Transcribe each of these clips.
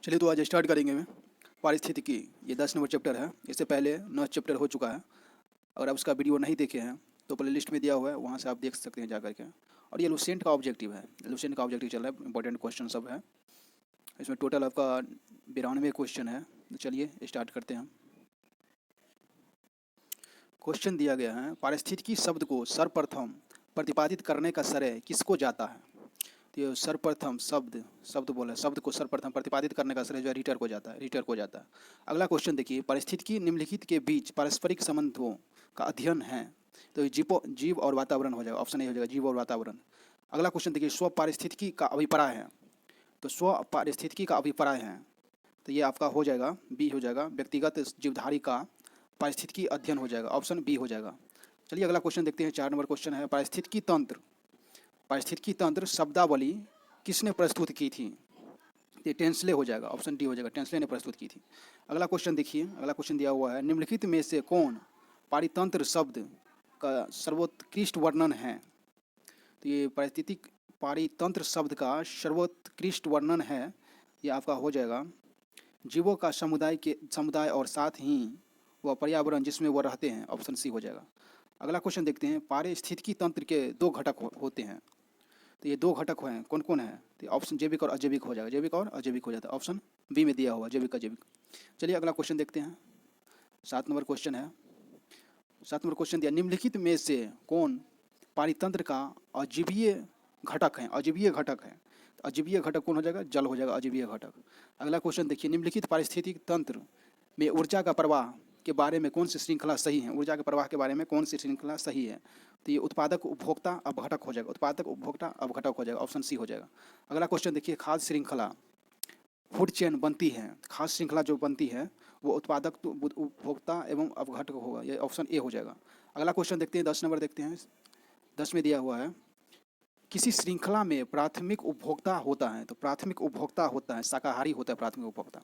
चलिए तो आज स्टार्ट करेंगे मैं पारिस्थितिकी। ये 10 नंबर चैप्टर है। इससे पहले 9 चैप्टर हो चुका है। अगर आप उसका वीडियो नहीं देखे हैं तो प्ले लिस्ट में दिया हुआ है, वहाँ से आप देख सकते हैं जा करके। और ये लुसेंट का ऑब्जेक्टिव है, लुसेंट का ऑब्जेक्टिव चल रहा है, इंपॉर्टेंट क्वेश्चन सब है इसमें। टोटल आपका 92 क्वेश्चन है। तो चलिए स्टार्ट करते हैं। क्वेश्चन दिया गया है, पारिस्थितिकी शब्द को सर्वप्रथम प्रतिपादित करने का श्रेय किसको जाता है? तो ये सर्वप्रथम शब्द शब्द बोला है, शब्द को सर्वप्रथम प्रतिपादित करने का श्रेय जो है रीटर को जाता है, रीटर को जाता है। अगला क्वेश्चन देखिए, पारिस्थितिकी निम्नलिखित के बीच पारस्परिक संबंधों का अध्ययन है। तो ये जीव और वातावरण हो जाएगा, ऑप्शन ए हो जाएगा, जीव और वातावरण। अगला क्वेश्चन देखिए, स्व पारिस्थितिकी का अभिप्राय है। तो स्व पारिस्थितिकी का अभिप्राय है, तो ये आपका हो जाएगा बी हो जाएगा, व्यक्तिगत जीवधारी का पारिस्थितिकी अध्ययन हो जाएगा, ऑप्शन बी हो जाएगा। चलिए अगला क्वेश्चन देखते हैं। 4 नंबर क्वेश्चन है, पारिस्थितिकी तंत्र, पारिस्थितिकी तंत्र शब्दावली किसने प्रस्तुत की थी? ये टेंसले हो जाएगा, ऑप्शन डी हो जाएगा, टेंसले ने प्रस्तुत की थी। अगला क्वेश्चन देखिए, अगला क्वेश्चन दिया हुआ है, निम्नलिखित में से कौन पारितंत्र शब्द का सर्वोत्कृष्ट वर्णन है? तो ये पारितंत्र शब्द का सर्वोत्कृष्ट वर्णन है, ये आपका हो जाएगा जीवों का समुदाय और साथ ही वह पर्यावरण जिसमें वह रहते हैं, ऑप्शन सी हो जाएगा। अगला क्वेश्चन देखते हैं, पारिस्थितिकी तंत्र के दो घटक होते हैं। तो ये दो घटक हैं, कौन कौन है? तो ऑप्शन जैविक और अजैविक हो जाएगा, जैविक और अजैविक हो जाता है, ऑप्शन बी में दिया हुआ जैविक अजैविक। चलिए अगला क्वेश्चन देखते हैं। 7 नंबर क्वेश्चन है, 7 नंबर क्वेश्चन दिया, निम्नलिखित में से कौन पारितंत्र का अजीवीय घटक है? अजीवीय घटक है, तो अजीवीय घटक कौन हो जाएगा? जल हो जाएगा, अजीवीय घटक। अगला क्वेश्चन देखिए, निम्नलिखित पारिस्थितिक तंत्र में ऊर्जा का प्रवाह के बारे में कौन सी श्रृंखला सही है? ऊर्जा के प्रवाह के बारे में कौन सी श्रृंखला सही है? तो ये उत्पादक उपभोक्ता अपघटक हो जाएगा, उत्पादक उपभोक्ता अपघटक हो जाएगा, ऑप्शन सी हो जाएगा। अगला क्वेश्चन देखिए, खाद्य श्रृंखला फूड चेन बनती है, खाद्य श्रृंखला जो बनती है वो उत्पादक उपभोक्ता एवं अपघटक होगा, ये ऑप्शन ए हो जाएगा। अगला क्वेश्चन देखते हैं, 10 नंबर देखते हैं। 10 में दिया हुआ है, किसी श्रृंखला में प्राथमिक उपभोक्ता होता है। तो प्राथमिक उपभोक्ता होता है, शाकाहारी होता है प्राथमिक उपभोक्ता।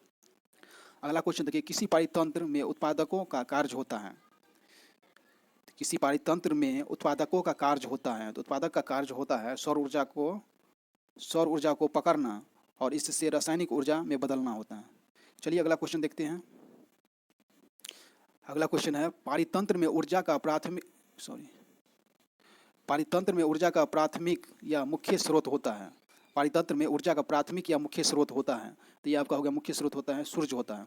अगला क्वेश्चन देखिए, किसी पारितंत्र में उत्पादकों का कार्य होता है। किसी पारितंत्र में उत्पादकों का कार्य होता है, तो उत्पादक का कार्य होता है सौर ऊर्जा को पकड़ना और इससे रासायनिक ऊर्जा में बदलना होता है। चलिए अगला क्वेश्चन देखते हैं। अगला क्वेश्चन है, पारितंत्र में ऊर्जा का प्राथमिक या मुख्य स्रोत होता है। पारितंत्र में ऊर्जा का प्राथमिक या मुख्य स्रोत होता है, तो ये आपका हो गया मुख्य स्रोत होता है, सूर्य होता है।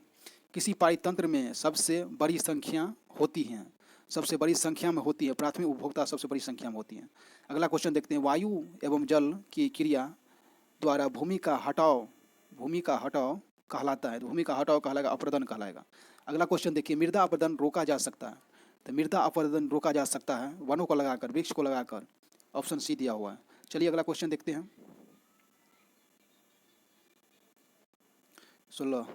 किसी पारितंत्र में सबसे बड़ी संख्या होती है, सबसे बड़ी संख्या में होती है, प्राथमिक उपभोक्ता सबसे बड़ी संख्या में होती है। अगला क्वेश्चन देखते हैं, वायु एवं जल की क्रिया द्वारा भूमि का हटाव कहलाता है। तो भूमि का हटाव कहलाएगा, अपरदन कहलाएगा। अगला क्वेश्चन देखिए, मृदा अपरदन रोका जा सकता है। तो मृदा अपरदन रोका जा सकता है वनों को लगाकर, वृक्ष को लगाकर, ऑप्शन सी दिया हुआ है। चलिए अगला क्वेश्चन देखते हैं। 16,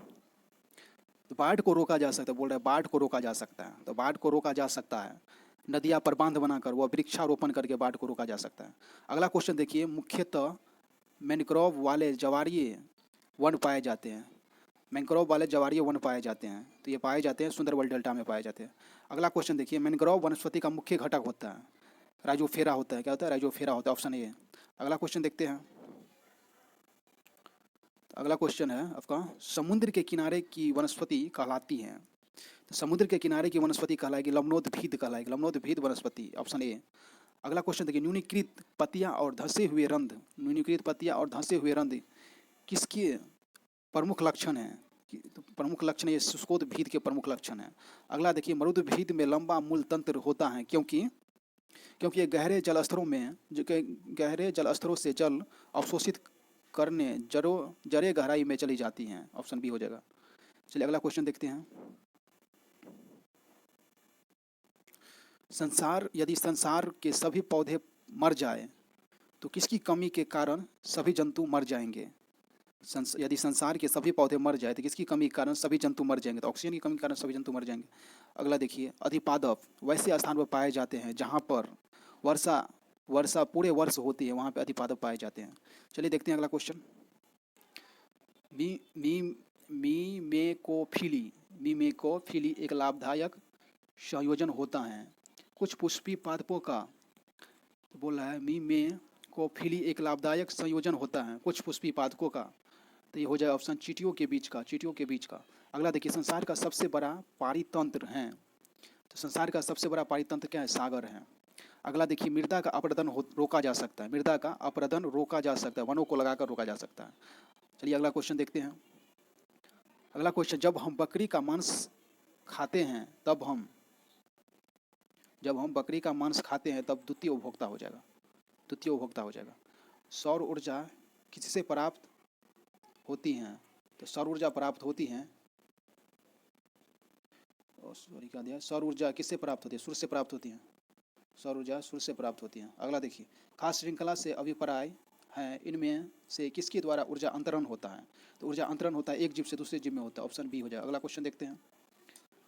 तो बाढ़ को रोका जा सकता है, बोल रहे हैं बाढ़ को रोका जा सकता है। तो बाढ़ को रोका जा सकता है नदियाँ पर बांध बनाकर, वह वृक्षारोपण करके बाढ़ को रोका जा सकता है। अगला क्वेश्चन देखिए, मुख्यतः मैनग्रोव वाले ज्वारीय वन पाए जाते हैं। मैनग्रोव वाले ज्वारीय वन पाए जाते हैं, तो ये पाए जाते हैं सुंदरबन डेल्टा में पाए जाते हैं। अगला क्वेश्चन देखिए, मैनग्रोव वनस्पति का मुख्य घटक होता है राइजोफेरा होता है। क्या होता है? राइजोफेरा होता है, ऑप्शन ए। अगला क्वेश्चन देखते हैं। अगला क्वेश्चन है आपका, समुद्र के किनारे की वनस्पति कहलाती है। तो समुद्र के किनारे की वनस्पति कहलाएगी लवणोद्भिद कहलाएगी, लवणोद्भिद वनस्पति, ऑप्शन ए। अगला क्वेश्चन देखिए, न्यूनीकृत पत्तियां और धंसे हुए रंध्र, न्यूनीकृत पत्तियां और धंसे हुए रंध्र किसके प्रमुख लक्षण है? तो प्रमुख लक्षण ये शुष्कोद्भिद के प्रमुख लक्षण है। अगला देखिए, मरुद्भिद में लंबा मूल तंत्र होता है, क्योंकि ये गहरे जल स्तरों से जल अवशोषित करने जड़ें गहराई में चली जाती हैं, ऑप्शन बी हो जाएगा। चलिए अगला क्वेश्चन देखते हैं। यदि संसार के सभी पौधे मर जाए तो किसकी कमी के कारण सभी जंतु मर जाएंगे? यदि संसार के सभी पौधे मर जाए तो किसकी कमी के कारण सभी जंतु मर जाएंगे? तो ऑक्सीजन की कमी के कारण सभी जंतु मर जाएंगे। अगला देखिए, अधिपादप वैसे स्थान पर पाए जाते हैं जहाँ पर वर्षा पूरे वर्ष होती है, वहाँ पे अधिपादप पाए जाते हैं। चलिए देखते हैं अगला क्वेश्चन। मीमेकोफिली एक लाभदायक संयोजन होता है कुछ पुष्पी पादपों का। तो बोल रहा है मीमेकोफिली एक लाभदायक संयोजन होता है कुछ पुष्पी पादपों का तो ये हो जाएगा ऑप्शन चींटियों के बीच का, चींटियों के बीच का। अगला देखिए, संसार का सबसे बड़ा पारितंत्र है, तो संसार का सबसे बड़ा पारितंत्र क्या है? सागर है। अगला देखिए, मृदा का अपरदन रोका जा सकता है, मृदा का अपरदन रोका जा सकता है, वनों को लगाकर रोका जा सकता है। चलिए अगला क्वेश्चन देखते हैं। अगला क्वेश्चन, जब हम बकरी का मांस खाते हैं तब जब हम बकरी का मांस खाते हैं तब द्वितीय उपभोक्ता हो जाएगा, द्वितीय उपभोक्ता हो जाएगा। सौर ऊर्जा किससे प्राप्त होती हैं? तो सौर ऊर्जा प्राप्त होती हैं, सॉरी क्या दिया, सौर ऊर्जा किससे प्राप्त होती है? सूर्य से प्राप्त होती है, सौर ऊर्जा सूर्य से प्राप्त होती है। अगला देखिए, खास श्रृंखला से अभिप्राय है, इनमें से किसके द्वारा ऊर्जा अंतरण होता है? तो ऊर्जा अंतरण होता है एक जीव से दूसरे जीव में होता है, ऑप्शन बी हो जाएगा। अगला क्वेश्चन देखते हैं।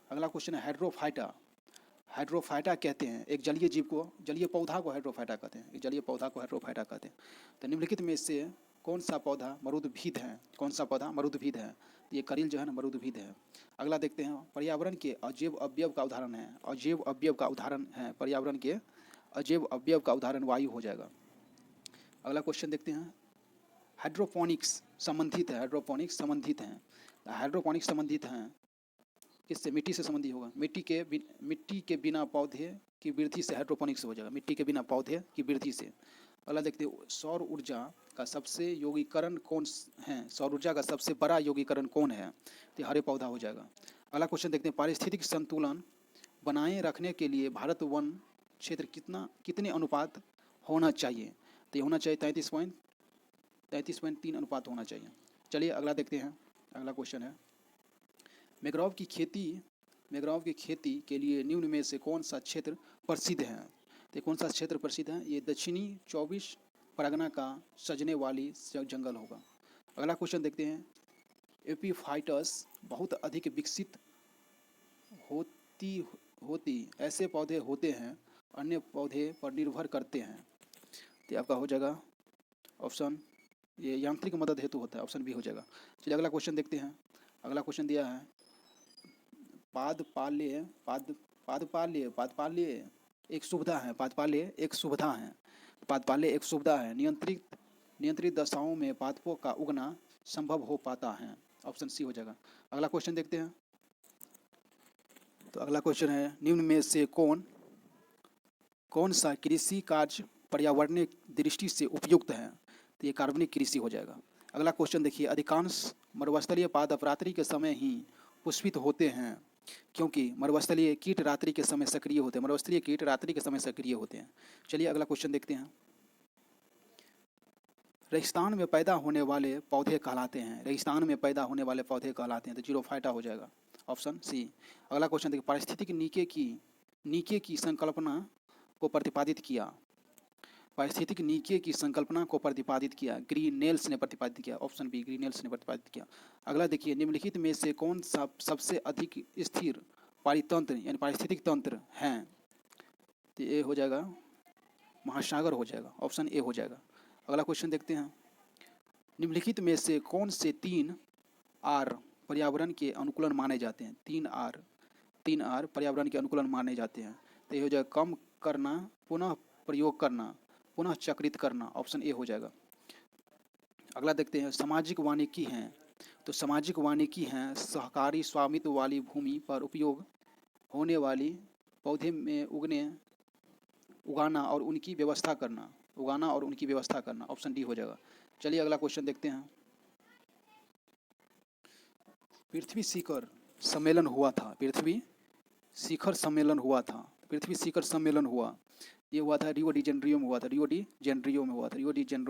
अगला क्वेश्चन है हाइड्रोफाइटा, हाइड्रोफाइटा कहते हैं एक जलीय जीव को, जलीय पौधा को हाइड्रोफाइटा कहते हैं, एक जलीय पौधा को हाइड्रोफाइटा कहते हैं। तो निम्नलिखित में से कौन सा पौधा मरुद्भिद है? कौन सा पौधा मरुद्भिद है? तो ये करील जो है ना मरुद्भिद है। अगला देखते हैं, पर्यावरण के अजैव अवयव का उदाहरण है, अजैव अवयव का उदाहरण है, पर्यावरण के अजैव अवयव का उदाहरण वायु हो जाएगा। अगला क्वेश्चन देखते हैं, हाइड्रोपोनिक्स संबंधित है, हाइड्रोपोनिक्स संबंधित हैं, हाइड्रोपोनिक्स संबंधित हैं किससे? मिट्टी से संबंधित होगा। मिट्टी के बिना पौधे की वृद्धि से हाइड्रोपोनिक्स हो जाएगा, मिट्टी के बिना पौधे की वृद्धि से। अगला देखते हैं, सौर ऊर्जा का सबसे यौगिकरण कौन है? सौर ऊर्जा का सबसे बड़ा यौगिकरण कौन है? तो हरे पौधा हो जाएगा। अगला क्वेश्चन देखते हैं, पारिस्थितिक संतुलन बनाए रखने के लिए भारत वन क्षेत्र कितने अनुपात होना चाहिए? तो ये होना चाहिए 33.3 अनुपात होना चाहिए। चलिए अगला देखते हैं। अगला क्वेश्चन है, मैंग्रोव की खेती के लिए निम्न में से कौन सा क्षेत्र प्रसिद्ध है? तो कौन सा क्षेत्र प्रसिद्ध है? ये दक्षिणी 24 परगना का सजने वाली जंगल होगा। अगला क्वेश्चन देखते हैं, एपीफाइटस बहुत अधिक विकसित होती ऐसे पौधे होते हैं अन्य पौधे पर निर्भर करते हैं। तो आपका हो जाएगा ऑप्शन, ये यांत्रिक मदद हेतु होता है, ऑप्शन बी हो जाएगा। चलिए अगला क्वेश्चन देखते हैं। अगला क्वेश्चन दिया है, पादपाल्य एक सुविधा है, पादपाल्य एक सुविधा है, पादपाल्य एक सुविधा है, नियंत्रित दशाओं में पादपों का उगना संभव हो पाता है, ऑप्शन सी हो जाएगा। अगला क्वेश्चन देखते हैं। तो अगला क्वेश्चन है, निम्न में से कौन सा कृषि कार्य पर्यावरणीय दृष्टि से उपयुक्त है? तो ये कार्बनिक कृषि हो जाएगा। अगला क्वेश्चन देखिए, अधिकांश मरुस्थलीय पादप रात्रि के समय ही पुष्पित होते हैं क्योंकि मरुस्थलीय कीट रात्रि के समय सक्रिय होते हैं, मरुस्थलीय कीट रात्रि के समय सक्रिय होते हैं। चलिए अगला क्वेश्चन देखते हैं, रेगिस्तान में पैदा होने वाले पौधे कहलाते हैं, रेगिस्तान में पैदा होने वाले पौधे कहलाते हैं, तो जीरोफाइटा हो जाएगा, ऑप्शन सी। अगला क्वेश्चन देखिए, पारिस्थितिक नीके की संकल्पना को प्रतिपादित किया, पारिस्थितिक नीके की संकल्पना को प्रतिपादित किया, ग्रीनेल्स ने प्रतिपादित किया, ऑप्शन बी ग्रीनेल्स ने प्रतिपादित किया। अगला देखिए, निम्नलिखित में से कौन सा सबसे अधिक स्थिर पारितंत्र यानी पारिस्थितिक तंत्र हैं? तो ये हो जाएगा महासागर हो जाएगा, ऑप्शन ए हो जाएगा। अगला क्वेश्चन देखते हैं, निम्नलिखित में से कौन से 3 आर पर्यावरण के अनुकूलन माने जाते हैं? 3 आर पर्यावरण के अनुकूलन माने जाते हैं। तो ये हो जाएगा, कम करना, पुनः प्रयोग करना, पुनः चक्रित करना, ऑप्शन ए हो जाएगा। अगला देखते हैं, सामाजिक वानिकी हैं, तो सामाजिक वानिकी हैं सहकारी स्वामित्व वाली भूमि पर उपयोग होने वाली पौधे में उगाना और उनकी व्यवस्था करना, ऑप्शन डी हो जाएगा। चलिए अगला क्वेश्चन देखते हैं, पृथ्वी शिखर सम्मेलन हुआ था, पृथ्वी शिखर सम्मेलन हुआ ये हुआ था रियो डी जेनेरियो में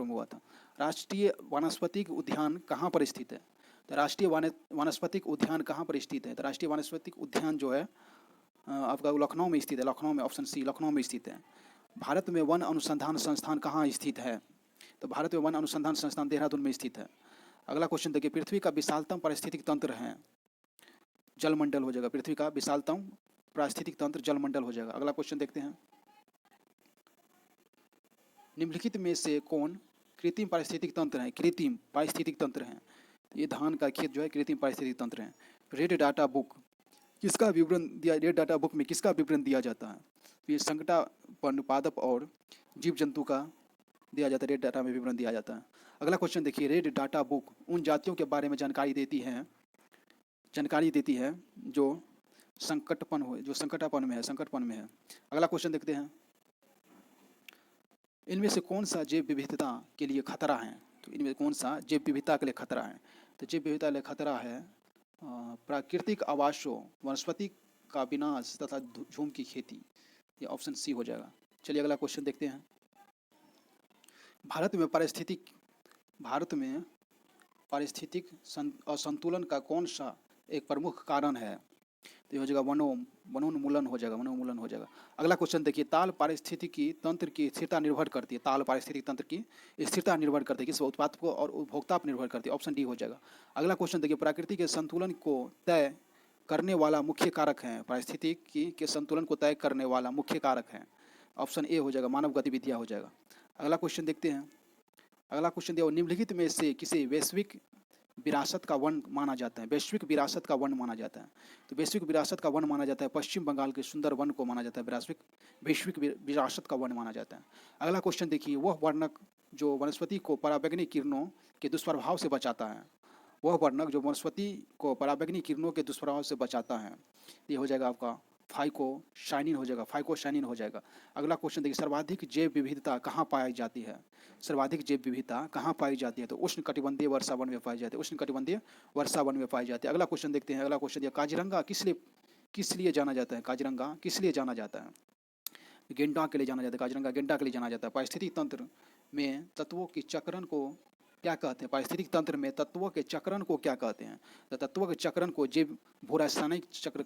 हुआ था। राष्ट्रीय वानस्पतिक उद्यान कहाँ पर स्थित है? तो राष्ट्रीय वानस्पतिक उद्यान कहाँ पर स्थित है? तो राष्ट्रीय वानस्पतिक उद्यान जो है आपका लखनऊ में स्थित है, लखनऊ में, ऑप्शन सी लखनऊ में स्थित है। भारत में वन अनुसंधान संस्थान कहाँ स्थित है? तो भारत में वन अनुसंधान संस्थान देहरादून में स्थित है। अगला क्वेश्चन देखिए, पृथ्वी का विशालतम पारिस्थितिक तंत्र है, जलमंडल हो जाएगा, पृथ्वी का विशालतम पारिस्थितिक तंत्र जलमंडल हो जाएगा। अगला क्वेश्चन देखते हैं, निम्नलिखित में से कौन कृत्रिम पारिस्थितिक तंत्र है? कृत्रिम पारिस्थितिक तंत्र है, ये धान का खेत जो है कृत्रिम पारिस्थितिक तंत्र है। रेड डाटा बुक में किसका विवरण दिया जाता है? ये संकटापन्न पादप और जीव जंतु का दिया जाता है, रेड डाटा में विवरण दिया जाता है। अगला क्वेश्चन देखिए, रेड डाटा बुक उन जातियों के बारे में जानकारी देती है जो संकटापन में है। अगला क्वेश्चन देखते हैं, इनमें से कौन सा जैव विविधता के लिए खतरा है? तो इनमें कौन सा जैव विविधता के लिए खतरा है? तो जैव विविधता के लिए खतरा है प्राकृतिक आवासों, वनस्पति का विनाश तथा झूम की खेती। ये ऑप्शन सी हो जाएगा। चलिए अगला क्वेश्चन देखते हैं, भारत में पारिस्थितिक असंतुलन का कौन सा एक प्रमुख कारण है? तो ये हो जाएगा वनोन्मूलन हो जाएगा। अगला क्वेश्चन देखिए, ताल पारिस्थितिकी तंत्र की स्थिरता निर्भर करती है। ताल पारिस्थितिक तंत्र की स्थिरता निर्भर करती है किस? उत्पाद को और उपभोक्ता पर निर्भर करती है। ऑप्शन डी हो जाएगा। अगला क्वेश्चन देखिए, प्रकृति के संतुलन को तय करने वाला मुख्य कारक है। पारिस्थितिकी के संतुलन को तय करने वाला मुख्य कारक है। ऑप्शन ए हो जाएगा, मानव गतिविधियाँ हो जाएगा। अगला क्वेश्चन देखते हैं, अगला क्वेश्चन दिया, निम्नलिखित में से किसे वैश्विक विरासत का वन माना जाता है? वैश्विक विरासत का वन माना जाता है। तो वैश्विक विरासत का वन माना जाता है पश्चिम बंगाल के सुंदर वन को माना जाता है वैश्विक विरासत का वन माना जाता है। अगला क्वेश्चन देखिए, वह वर्णक जो वनस्पति को पराबैंगनी किरणों के दुष्प्रभाव से बचाता है। वह वर्णक जो वनस्पति को पराबैंगनी किरणों के दुष्प्रभाव से बचाता है, ये हो जाएगा आपका फाइकोसाइनिन हो जाएगा। अगला क्वेश्चन देखिए, सर्वाधिक जैव विविधता कहाँ पाई जाती है? सर्वाधिक जैव विविधता कहाँ पाई जाती है? तो उष्ण कटिबंधीय वर्षा वन में पाई जाती है। अगला क्वेश्चन देखते हैं, अगला क्वेश्चन दिया, काजीरंगा किस लिए जाना जाता है? काजीरंगा किस लिए जाना जाता है? गेंडा के लिए जाना जाता है। काजीरंगा गेंडा के लिए जाना जाता है। पारिस्थितिक तंत्र में तत्वों के चक्रण को क्या कहते हैं? पारिस्थितिक तंत्र में तत्वों के चक्रण को क्या कहते हैं? तो तत्वों के चक्रण को जैव भूरासायनिक चक्र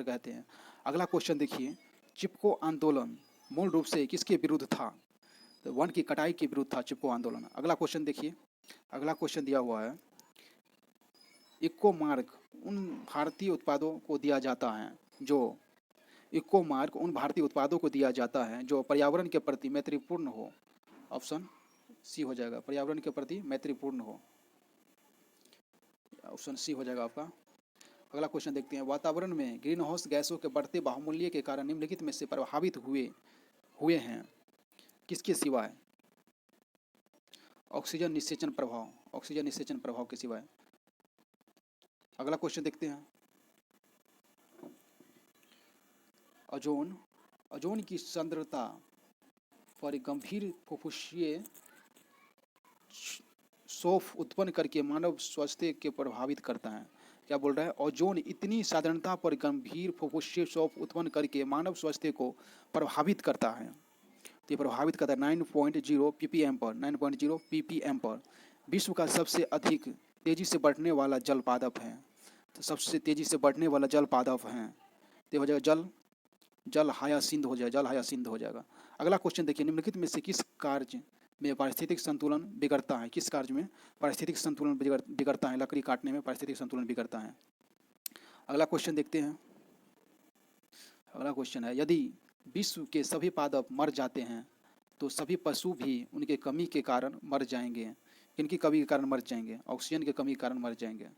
कहते हैं। अगला क्वेश्चन देखिए, चिपको आंदोलन मूल रूप से किसके विरुद्ध था? तो वन की कटाई के विरुद्ध था चिपको आंदोलन। अगला क्वेश्चन देखिए, अगला क्वेश्चन दिया हुआ है, इक्को मार्क उन भारतीय उत्पादों को दिया जाता है जो पर्यावरण के प्रति मैत्रीपूर्ण हो। ऑप्शन सी हो जाएगा, पर्यावरण के प्रति मैत्रीपूर्ण हो। ऑप्शन सी हो जाएगा आपका। अगला क्वेश्चन देखते हैं, वातावरण में ग्रीन हाउस गैसों के बढ़ते बाहुमूल्य के कारण निम्नलिखित में से प्रभावित हुए हैं किसके सिवाय? ऑक्सीजन निषेचन प्रभाव के सिवाय। अगला क्वेश्चन देखते हैं, ओजोन की सांद्रता पर गंभीर फुफ्फुसीय शोफ उत्पन्न करके मानव स्वास्थ्य के प्रभावित करता है। क्या बोल रहा है? ओजोन इतनी साधारणता पर गंभीर फुफ्फुसीय शोफ उत्पन्न करके मानव स्वास्थ्य को प्रभावित करता है। तो ये प्रभावित करता है 9.0 ppm पर। विश्व का सबसे अधिक तेजी से बढ़ने वाला जल पादप है। तो सबसे तेजी से बढ़ने वाला जल पादप है, तो हो जाएगा जल हायासिंथ हो जाएगा। अगला क्वेश्चन देखिए, निम्नलिखित में से किस कार्य में पारिस्थितिक संतुलन बिगड़ता है? किस कार्य में पारिस्थितिक संतुलन बिगड़ता है? लकड़ी काटने में पारिस्थितिक संतुलन बिगड़ता है। अगला क्वेश्चन देखते हैं, अगला क्वेश्चन है, यदि विश्व के सभी पादप मर जाते हैं तो सभी पशु भी उनके कमी के कारण मर जाएंगे। किनकी कमी के कारण मर जाएंगे? ऑक्सीजन की कमी के कारण मर जाएंगे।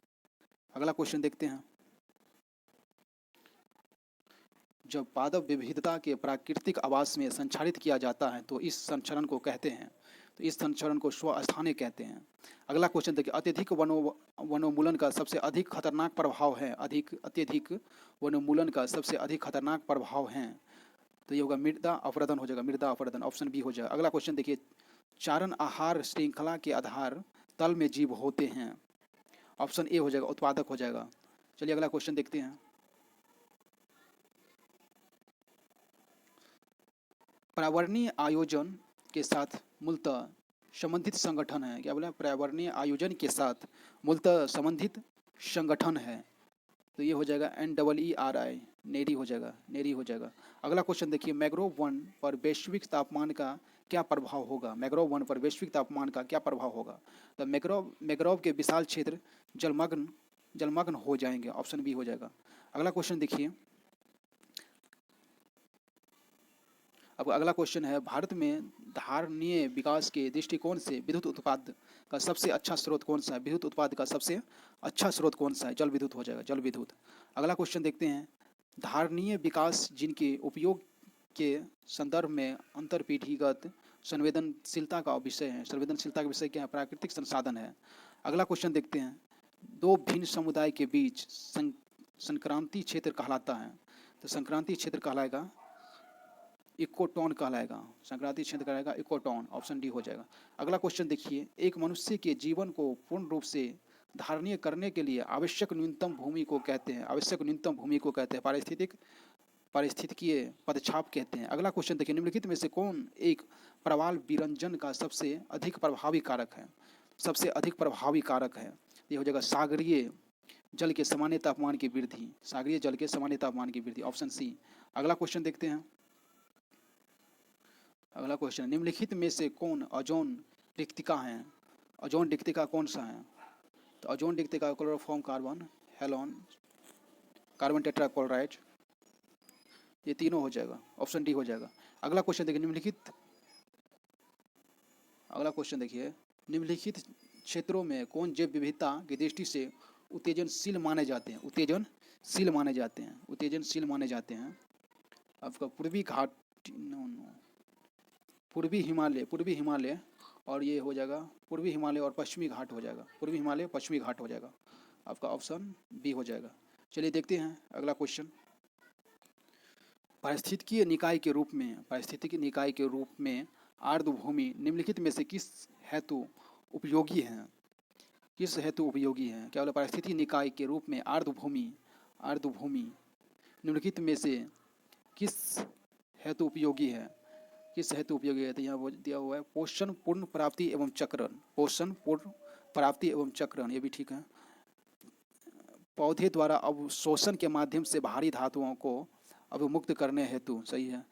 अगला क्वेश्चन देखते हैं, जब पादप विविधता के प्राकृतिक आवास में संचारित किया जाता है तो इस संचरण को कहते हैं, तो इस संचरण को स्वस्थानी कहते हैं। अगला क्वेश्चन देखिए, अत्यधिक वनोन्मूलन का सबसे अधिक खतरनाक प्रभाव है। अत्यधिक वनोन्मूलन का सबसे अधिक खतरनाक प्रभाव है, तो ये होगा मृदा अपरदन हो जाएगा। ऑप्शन बी हो जाएगा। अगला क्वेश्चन देखिए, चारण आहार श्रृंखला के आधार तल में जीव होते हैं। ऑप्शन ए हो जाएगा, उत्पादक हो जाएगा। चलिए अगला क्वेश्चन देखते हैं, पर्यावरणीय आयोजन के साथ मूलतः संबंधित संगठन है। क्या बोला? पर्यावरणीय आयोजन के साथ मूलतः संबंधित संगठन है, तो ये हो जाएगा NEERI, नेरी हो जाएगा। अगला क्वेश्चन देखिए, मैंग्रोव वन पर वैश्विक तापमान का क्या प्रभाव होगा? तो मैंग्रोव के विशाल क्षेत्र जलमग्न हो जाएंगे। ऑप्शन बी हो जाएगा। अगला क्वेश्चन देखिए, अब अगला क्वेश्चन है, भारत में धारणीय विकास के दृष्टिकोण से विद्युत उत्पाद का सबसे अच्छा स्रोत कौन सा है? जल विद्युत हो जाएगा, जल विद्युत। अगला क्वेश्चन देखते हैं, धारणीय विकास जिनके उपयोग के संदर्भ में अंतरपीढ़ीगत संवेदनशीलता का विषय है। संवेदनशीलता का विषय क्या है? प्राकृतिक संसाधन है। अगला क्वेश्चन देखते हैं। दो भिन्न समुदाय के बीच संक्रांति क्षेत्र कहलाता है। तो संक्रांति क्षेत्र कहलाएगा इकोटोन कहलाएगा। संक्रांति क्षेत्र कहलाएगा इकोटोन। ऑप्शन डी हो जाएगा। अगला क्वेश्चन देखिए। एक मनुष्य के जीवन को पूर्ण रूप से धारणीय करने के लिए आवश्यक न्यूनतम भूमि को कहते हैं। आवश्यक न्यूनतम भूमि को कहते हैं पारिस्थितिकीय पदछाप कहते हैं। अगला क्वेश्चन देखिए। निम्नलिखित में से कौन एक प्रवाल विरंजन का सबसे अधिक प्रभावी कारक है? सबसे अधिक प्रभावी कारक है, ये हो जाएगा सागरीय जल के सामान्य तापमान की वृद्धि। सागरीय जल के सामान्य तापमान की वृद्धि। Option C. अगला क्वेश्चन देखते हैं। अगला क्वेश्चन। निम्नलिखित में से कौन ओजोन रिक्तिका है? ओजोन रिक्तिका कौन सा है? तो ओजोन रिक्तिका chloroform carbon, halon, carbon tetrachloride, ये तीनों हो जाएगा। ऑप्शन डी हो जाएगा। अगला क्वेश्चन देखिए। अगला क्वेश्चन देखिए। निम्नलिखित क्षेत्रों में कौन जैव विविधता की दृष्टि से उत्तेजनशील माने जाते हैं? उत्तेजनशील माने जाते हैं। उत्तेजनशील माने जाते हैं। आपका पूर्वी घाट, पूर्वी हिमालय और ये हो जाएगा पूर्वी हिमालय और पश्चिमी घाट हो जाएगा। पूर्वी हिमालय पश्चिमी घाट हो जाएगा। आपका ऑप्शन बी हो जाएगा। चलिए देखते हैं अगला क्वेश्चन। पारिस्थितिकीय निकाय के रूप में आर्द्रभूमि निम्नलिखित में से किस हेतु उपयोगी है? किस हेतु उपयोगी है? क्या बोला? पारिस्थितिकीय निकाय के रूप में आर्द्रभूमि निम्नलिखित में से किस हेतु उपयोगी है? किस हेतु उपयोगी है? तो यहाँ वो दिया हुआ है पोषण पूर्ण प्राप्ति एवं चक्रण। पोषण पूर्ण प्राप्ति एवं चक्रण, ये भी ठीक है। पौधे द्वारा अवशोषण के माध्यम से भारी धातुओं को अवमुक्त करने हेतु, सही है।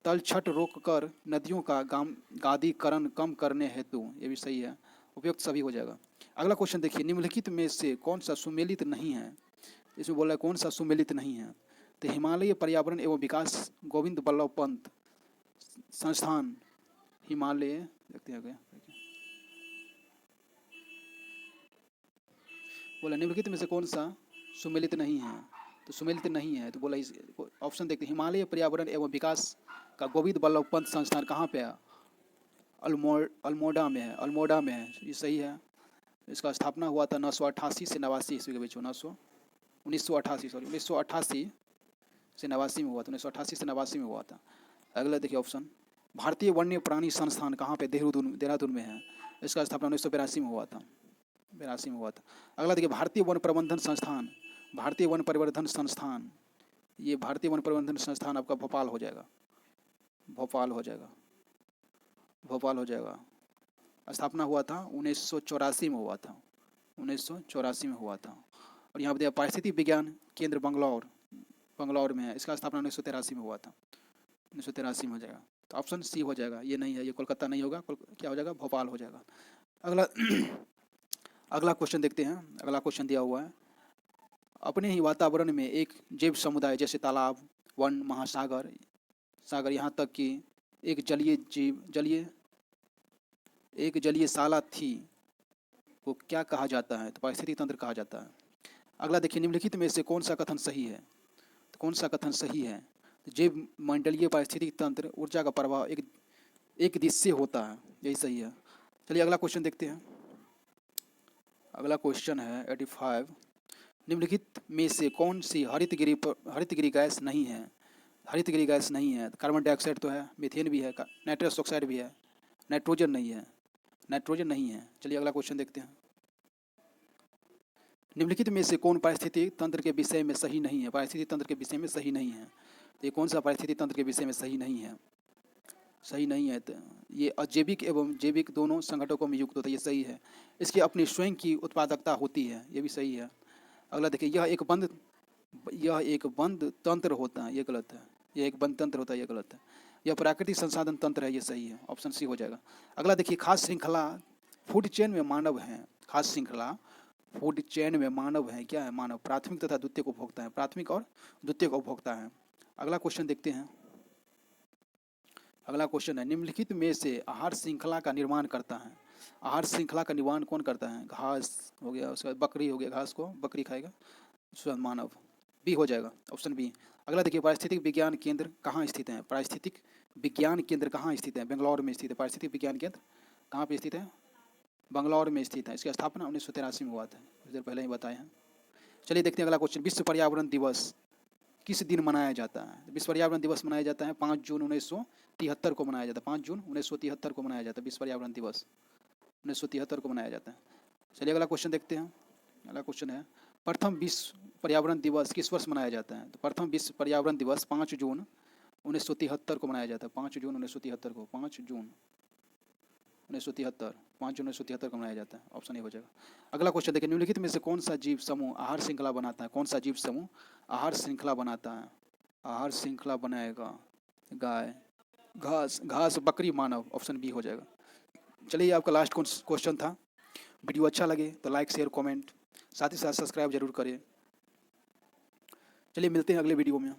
तलछट रोककर नदियों का गादीकरण कम करने हेतु, ये भी सही है। उपयुक्त सभी हो जाएगा। अगला क्वेश्चन देखिए। निम्नलिखित में से कौन सा सुमेलित नहीं है? इसमें बोला है कौन सा सुमेलित नहीं है? तो हिमालय पर्यावरण एवं विकास गोविंद बल्लभ पंत संस्थान, हिमालय, देखते हैं बोला निम्नलिखित में से कौन सा सुमेलित नहीं है? तो सुमेलित नहीं है तो बोला इस ऑप्शन देखते हैं। हिमालय पर्यावरण एवं विकास का गोविंद बल्लभ पंत संस्थान कहाँ पे है? अल्मोड़ा में है। अल्मोड़ा में है, ये सही है। इसका स्थापना हुआ था 988 से 89 ईस्वी के बीच में। 1988 से 89 में हुआ था। 1988 से 89 में हुआ था। अगला देखिए ऑप्शन। भारतीय वन्य प्राणी संस्थान कहाँ पे? देहरादून में है। इसका स्थापना 1982 में हुआ था। 82 में हुआ था। अगला देखिए। भारतीय वन प्रबंधन संस्थान, भारतीय वन परिवर्धन संस्थान, ये भारतीय वन प्रबंधन संस्थान आपका भोपाल हो जाएगा। भोपाल हो जाएगा। स्थापना हुआ था 1984 में हुआ था। 1984 में हुआ था। और यहाँ पर पारिस्थितिक विज्ञान केंद्र बंगलौर में है। इसका स्थापना 1983 में हुआ था। 1983 में हो जाएगा। तो ऑप्शन सी हो जाएगा। ये नहीं है, ये कोलकाता नहीं होगा। क्या हो जाएगा? भोपाल हो जाएगा। अगला क्वेश्चन देखते हैं। अगला क्वेश्चन दिया हुआ है। अपने ही वातावरण में एक जैव समुदाय जैसे तालाब, वन, महासागर, यहाँ तक कि एक जलीय साला थी, वो क्या कहा जाता है? तो पारिस्थितिक तंत्र कहा जाता है। अगला देखिए। निम्नलिखित में से कौन सा कथन सही है? तो कौन सा कथन सही है? जैव मंडलीय पारिस्थितिक तंत्र ऊर्जा का प्रवाह एक दिशा होता है, यही सही है। चलिए अगला क्वेश्चन देखते हैं। अगला क्वेश्चन है 85। निम्नलिखित में से कौन सी हरितगृह गैस नहीं है? हरितगृह गैस नहीं है। कार्बन डाइऑक्साइड तो है, मीथेन भी है, नाइट्रस ऑक्साइड भी है, नाइट्रोजन नहीं है। चलिए अगला क्वेश्चन देखते हैं। निम्नलिखित में से कौन पारिस्थितिक तंत्र के विषय में सही नहीं है? पारिस्थितिक तंत्र के विषय में सही नहीं है। तो ये कौन सा पारिस्थितिक तंत्र के विषय में सही नहीं है? तो ये अजैविक एवं जैविक दोनों संगठनों में युक्त होता है, ये सही है। इसकी अपनी स्वयं की उत्पादकता होती है, ये भी सही है। अगला देखिए। यह एक बंद तंत्र होता है, ये गलत है। यह एक बंद तंत्र होता है, ये गलत है। यह प्राकृतिक संसाधन तंत्र है, ये सही है। ऑप्शन सी हो जाएगा। अगला देखिए। खास श्रृंखला फूड चेन में मानव है। खास श्रृंखला फूड चेन में मानव है। क्या है? मानव प्राथमिक तथा द्वितीयक उपभोक्ता है। प्राथमिक और द्वितीयक उपभोक्ता है। अगला क्वेश्चन देखते हैं। अगला क्वेश्चन है। निम्नलिखित में से आहार श्रृंखला का निर्माण करता है? आहार श्रृंखला का निर्माण कौन करता है? घास हो गया, उसके बाद बकरी हो गया, घास को बकरी खाएगा, उसके बाद मानव। बी हो जाएगा, ऑप्शन बी। अगला देखिए। पारिस्थितिक विज्ञान केंद्र कहाँ स्थित है? पारिस्थितिक विज्ञान केंद्र कहाँ स्थित है? बेंगलौर में स्थित है। पारिस्थितिक विज्ञान केंद्र कहाँ पे स्थित है? बेंगलौर में स्थित है। इसकी स्थापना 1983 में हुआ था, कुछ देर पहले ही बताए हैं। चलिए देखते हैं अगला क्वेश्चन। विश्व पर्यावरण दिवस किस दिन मनाया जाता है? विश्व पर्यावरण दिवस मनाया जाता है 5 जून 1973 को मनाया जाता है। 5 जून 1973 को मनाया जाता है विश्व पर्यावरण दिवस, 1973 को मनाया जाता है। चलिए अगला क्वेश्चन देखते हैं। अगला क्वेश्चन है प्रथम विश्व पर्यावरण दिवस किस वर्ष मनाया जाता है? तो प्रथम विश्व पर्यावरण दिवस 5 जून 1973 को मनाया जाता है। 5 जून 1973 को, 5 जून 1973, 5 जून 1973 को मनाया जाता है। ऑप्शन ए हो जाएगा। अगला क्वेश्चन देखिए, निम्नलिखित में से कौन सा जीव समूह आहार श्रृंखला बनाता है? कौन सा जीव समूह आहार श्रृंखला बनाता है? आहार श्रृंखला बनाएगा गाय, घास, घास, बकरी, मानव। ऑप्शन बी हो जाएगा। चलिए ये आपका लास्ट क्वेश्चन था। वीडियो अच्छा लगे तो लाइक शेयर कमेंट, साथ ही साथ सब्सक्राइब जरूर करें। चलिए मिलते हैं अगले वीडियो में।